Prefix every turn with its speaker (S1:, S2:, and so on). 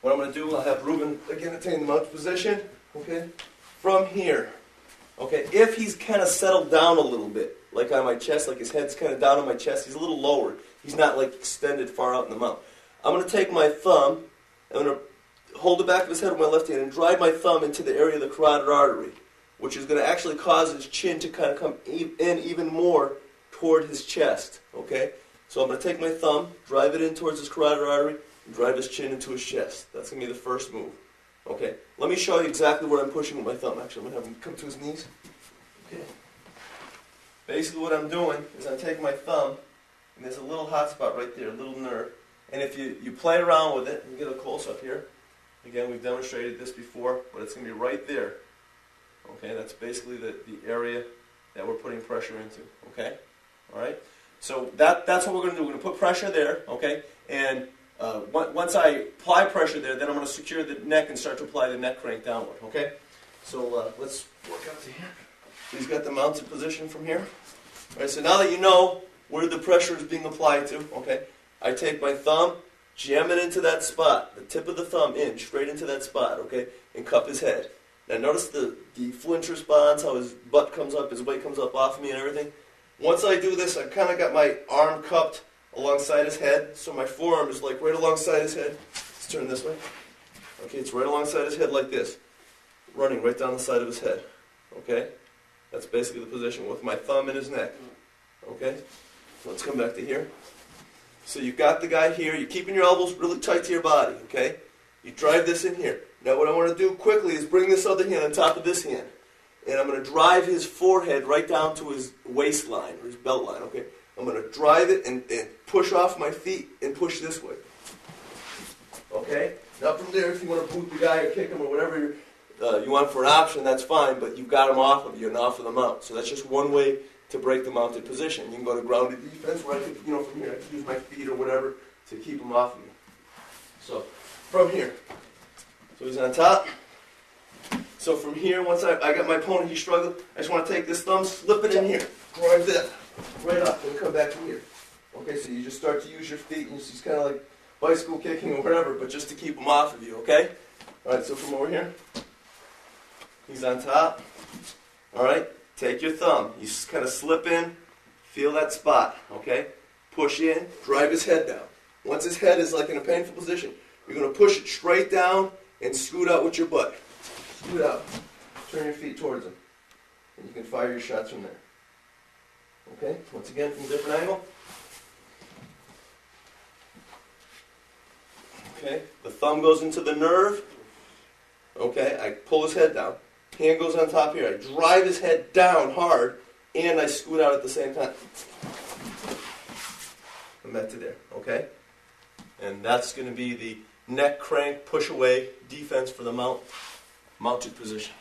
S1: what I'm going to do, I'll have Ruben again attain the mounted position, okay, from here. Okay, if he's kind of settled down a little bit, like on my chest, like his head's kind of down on my chest, he's a little lower. He's not like extended far out in the mount. I'm going to take my thumb, I'm going to hold the back of his head with my left hand and drive my thumb into the area of the carotid artery, which is going to actually cause his chin to kind of come in even more toward his chest, okay? So I'm going to take my thumb, drive it in towards his carotid artery, and drive his chin into his chest. That's going to be the first move. Okay, let me show you exactly where I'm pushing with my thumb. Actually, I'm going to have him come to his knees. Okay. Basically what I'm doing is I'm taking my thumb, and there's a little hot spot right there, a little nerve. And if you play around with it, and get a close-up here. Again, we've demonstrated this before, but it's going to be right there. Okay, that's basically the area that we're putting pressure into. Okay, all right? So that's what we're going to do. We're going to put pressure there, okay? And once I apply pressure there, then I'm going to secure the neck and start to apply the neck crank downward, okay? So let's work out to here. So he's got the mounted position from here. All right, so now that you know where the pressure is being applied to, okay, I take my thumb, jam it into that spot, the tip of the thumb in, straight into that spot, okay, and cup his head. Now notice the flinch response, how his butt comes up, his weight comes up off of me and everything. Once I do this, I've kind of got my arm cupped alongside his head, so my forearm is like right alongside his head. Let's turn this way. Okay, it's right alongside his head like this, running right down the side of his head. Okay, that's basically the position with my thumb in his neck. Okay, so let's come back to here. So you've got the guy here, you're keeping your elbows really tight to your body, okay? You drive this in here. Now what I want to do quickly is bring this other hand on top of this hand. And I'm going to drive his forehead right down to his waistline, or his belt line, okay? I'm going to drive it and push off my feet and push this way. Okay? Now from there, if you want to boot the guy or kick him or whatever you want for an option, that's fine, but you've got him off of you and off of the mount. So that's just one way to break the mounted position. You can go to grounded defense where I could, from here, I could use my feet or whatever to keep him off of me. So, from here. So he's on top. So from here, once I got my opponent, he struggled, I just want to take this thumb, slip it in here, drive that right up, and come back to here. Okay, so you just start to use your feet, and it's kind of like bicycle kicking or whatever, but just to keep him off of you, okay? All right, so from over here, he's on top. All right, take your thumb, you just kind of slip in, feel that spot, okay? Push in, drive his head down. Once his head is like in a painful position, you're going to push it straight down and scoot out with your butt. Scoot out. Turn your feet towards him. And you can fire your shots from there. Okay? Once again, from a different angle. Okay? The thumb goes into the nerve. Okay? I pull his head down. Hand goes on top here. I drive his head down hard, and I scoot out at the same time. I'm back to there. Okay? And that's going to be the neck crank, push away defense for the mounted position.